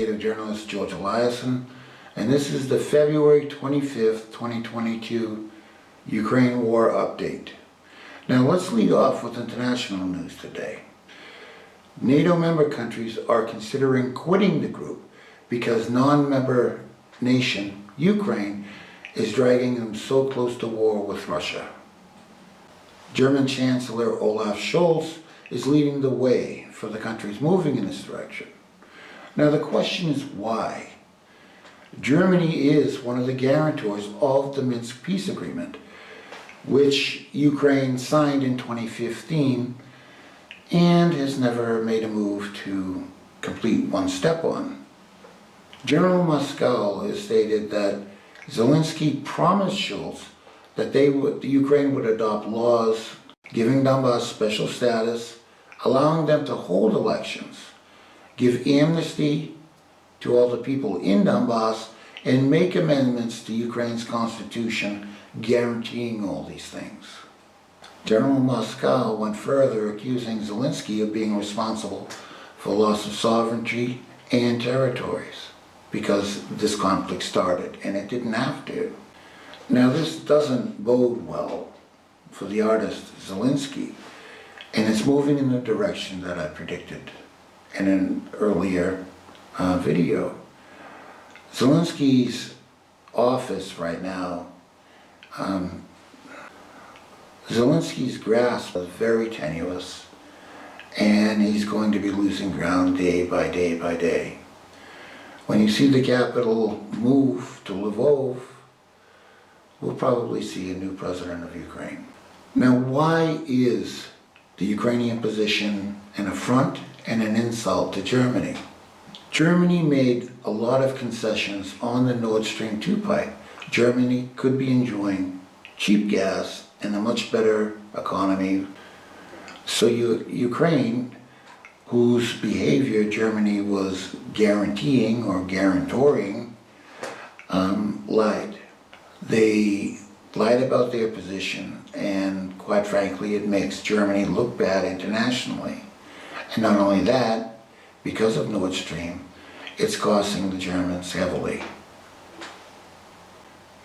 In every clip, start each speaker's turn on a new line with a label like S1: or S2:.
S1: investigative journalist George Eliason, and this is the February 25th, 2022 Ukraine War Update. Now let's lead off with international news today. NATO member countries are considering quitting the group because non-member nation, Ukraine, is dragging them so close to war with Russia. German Chancellor Olaf Scholz is leading the way for the countries moving in this direction. Now the question is why? Germany is one of the guarantors of the Minsk peace agreement, which Ukraine signed in 2015 and has never made a move to complete one step on. General Moscow has stated that Zelensky promised Scholz that Ukraine would adopt laws giving Donbass special status, allowing them to hold elections, give amnesty to all the people in Donbass, and make amendments to Ukraine's constitution guaranteeing all these things. General Moscow went further, accusing Zelensky of being responsible for loss of sovereignty and territories because this conflict started, and it didn't have to. Now this doesn't bode well for the artist Zelensky, and it's moving in the direction that I predicted in an earlier video. Zelensky's office right now, Zelensky's grasp is very tenuous, and he's going to be losing ground day by day by day. When you see the capital move to Lvov, we'll probably see a new president of Ukraine. Now, why is the Ukrainian position an affront and an insult to Germany? Germany made a lot of concessions on the Nord Stream 2 pipe. Germany could be enjoying cheap gas and a much better economy. So Ukraine, whose behavior Germany was guaranteeing or guarantoring, lied. They lied about their position, and quite frankly, it makes Germany look bad internationally. And not only that, because of Nord Stream, it's costing the Germans heavily.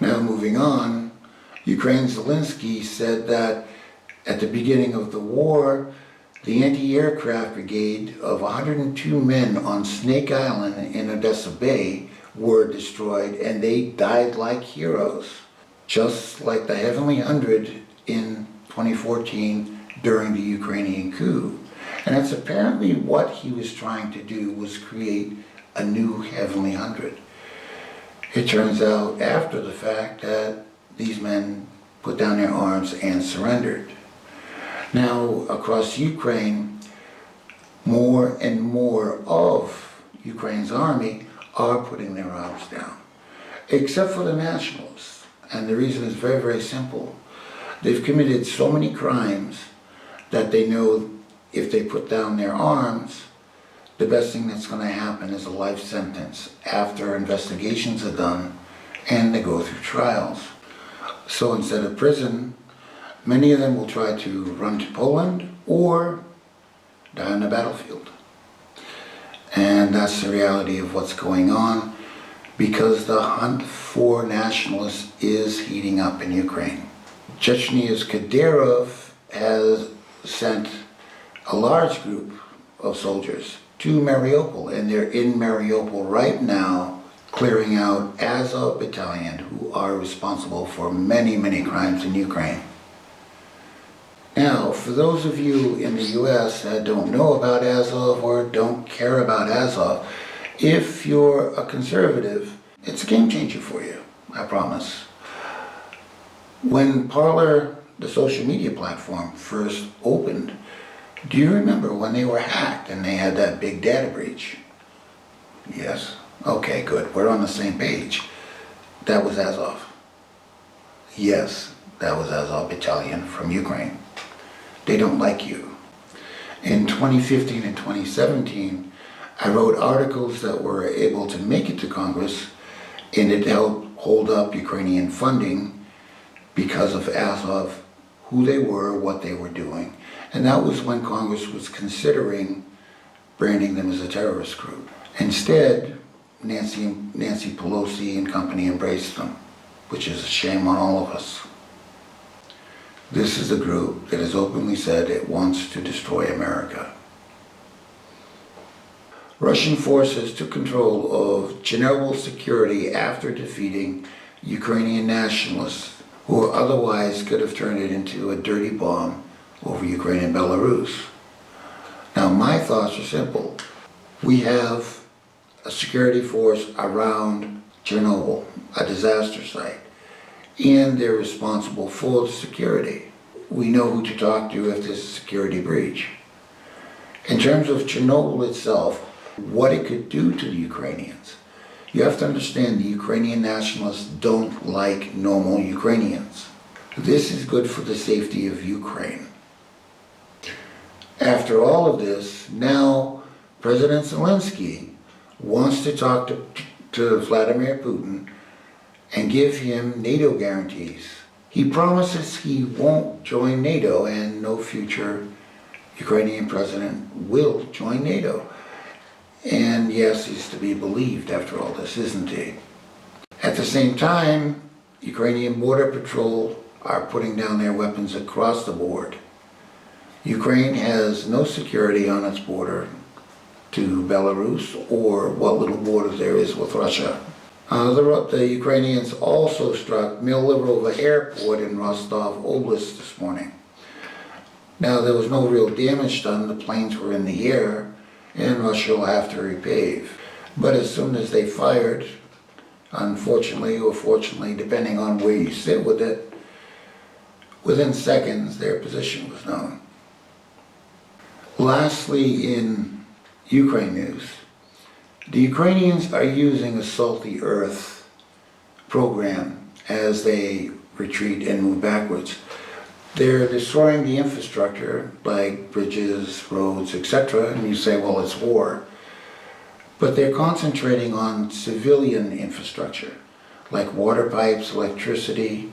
S1: Now moving on, Ukraine's Zelensky said that at the beginning of the war, the anti-aircraft brigade of 102 men on Snake Island in Odessa Bay were destroyed, and they died like heroes, just like the Heavenly 100 in 2014 during the Ukrainian coup. And that's apparently what he was trying to do, was create a new Heavenly 100. It turns out after the fact that these men put down their arms and surrendered. Now, across Ukraine, more and more of Ukraine's army are putting their arms down, except for the nationalists. And the reason is very, very simple. They've committed so many crimes that they know if they put down their arms, the best thing that's going to happen is a life sentence after investigations are done and they go through trials. So instead of prison, many of them will try to run to Poland or die on the battlefield. And that's the reality of what's going on, because the hunt for nationalists is heating up in Ukraine. Chechny's Kadyrov has sent a large group of soldiers to Mariupol, and they're in Mariupol right now clearing out Azov battalion, who are responsible for many, many crimes in Ukraine. Now, for those of you in the US that don't know about Azov or don't care about Azov, if you're a conservative, it's a game changer for you, I promise. When Parler, the social media platform, first opened, do you remember when they were hacked and they had that big data breach? Yes? Okay, good. We're on the same page. That was Azov. Yes, that was Azov battalion from Ukraine. They don't like you. In 2015 and 2017, I wrote articles that were able to make it to Congress, and it helped hold up Ukrainian funding because of Azov, who they were, what they were doing. And that was when Congress was considering branding them as a terrorist group. Instead, Nancy Pelosi and company embraced them, which is a shame on all of us. This is a group that has openly said it wants to destroy America. Russian forces took control of Chernobyl security after defeating Ukrainian nationalists who otherwise could have turned it into a dirty bomb over Ukraine and Belarus. Now my thoughts are simple. We have a security force around Chernobyl, a disaster site, and they're responsible for the security. We know who to talk to if there's a security breach. In terms of Chernobyl itself, what it could do to the Ukrainians, you have to understand the Ukrainian nationalists don't like normal Ukrainians. This is good for the safety of Ukraine. After all of this, now President Zelensky wants to talk to Vladimir Putin and give him NATO guarantees. He promises he won't join NATO and no future Ukrainian president will join NATO. And yes, he's to be believed after all this, isn't he? At the same time, Ukrainian Border Patrol are putting down their weapons across the board. Ukraine has no security on its border to Belarus or what little border there is with Russia. The Ukrainians also struck Milovo Airport in Rostov Oblast this morning. Now there was no real damage done, the planes were in the air, and Russia will have to repave. But as soon as they fired, unfortunately or fortunately, depending on where you sit with it, within seconds their position was known. Lastly, in Ukraine news, the Ukrainians are using a Salt the Earth program as they retreat and move backwards. They're destroying the infrastructure like bridges, roads, etc. And you say, well, it's war. But they're concentrating on civilian infrastructure like water pipes, electricity.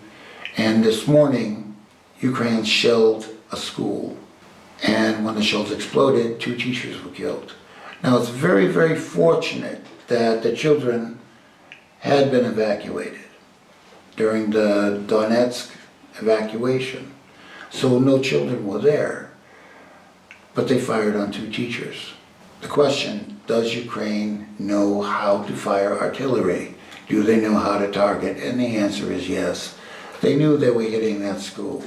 S1: And this morning, Ukraine shelled a school. And when the shells exploded, 2 teachers were killed. Now it's very, very fortunate that the children had been evacuated during the Donetsk evacuation. So no children were there, but they fired on 2 teachers. The question, does Ukraine know how to fire artillery? Do they know how to target? And the answer is yes. They knew they were hitting that school.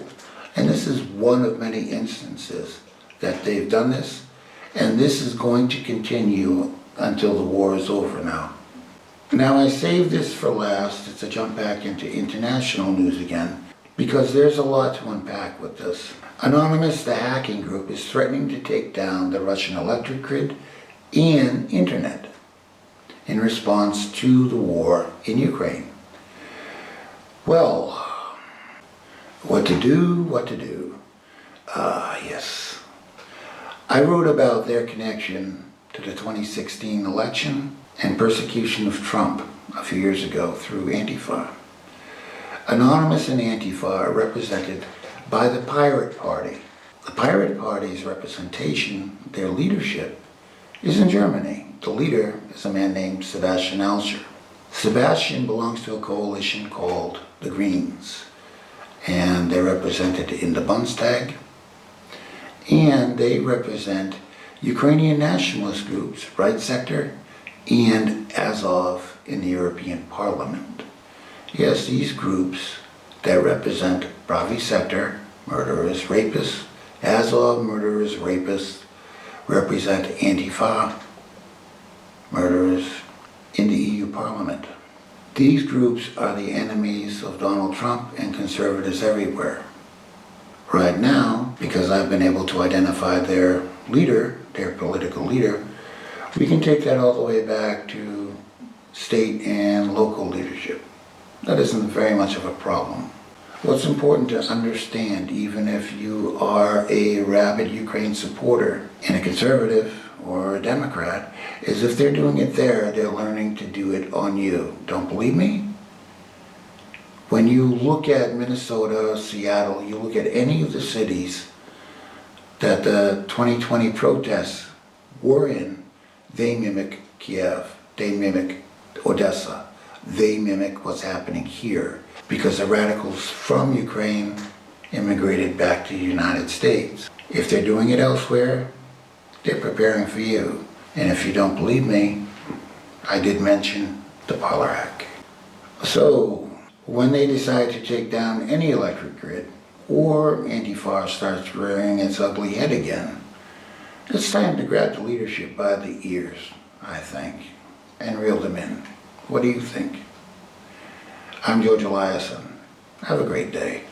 S1: And this is one of many instances that they've done this, and this is going to continue until the war is over now. Now I saved this for last. It's a jump back into international news again, because there's a lot to unpack with this. Anonymous, the hacking group, is threatening to take down the Russian electric grid and internet in response to the war in Ukraine. Well, what to do, what to do? Yes. I wrote about their connection to the 2016 election and persecution of Trump a few years ago through Antifa. Anonymous and Antifa are represented by the Pirate Party. The Pirate Party's representation, their leadership, is in Germany. The leader is a man named Sebastian Alscher. Sebastian belongs to a coalition called the Greens, and they're represented in the Bundestag, and they represent Ukrainian nationalist groups, Right Sector and Azov in the European Parliament. Yes, these groups that represent Pravi Sector, murderers, rapists, Azov, murderers, rapists, represent Antifa, murderers, in the EU Parliament. These groups are the enemies of Donald Trump and conservatives everywhere. Right now, because I've been able to identify their leader, their political leader, we can take that all the way back to state and local leadership. That isn't very much of a problem. What's important to understand, even if you are a rabid Ukraine supporter and a conservative or a Democrat, is if they're doing it there, they're learning to do it on you. Don't believe me? When you look at Minnesota, Seattle, you look at any of the cities that the 2020 protests were in, they mimic Kiev, they mimic Odessa. They mimic what's happening here because the radicals from Ukraine immigrated back to the United States. If they're doing it elsewhere, they're preparing for you. And if you don't believe me, I did mention the Polarac. So, when they decide to take down any electric grid, or Antifa starts rearing its ugly head again, it's time to grab the leadership by the ears, I think, and reel them in. What do you think? I'm George Eliason. Have a great day.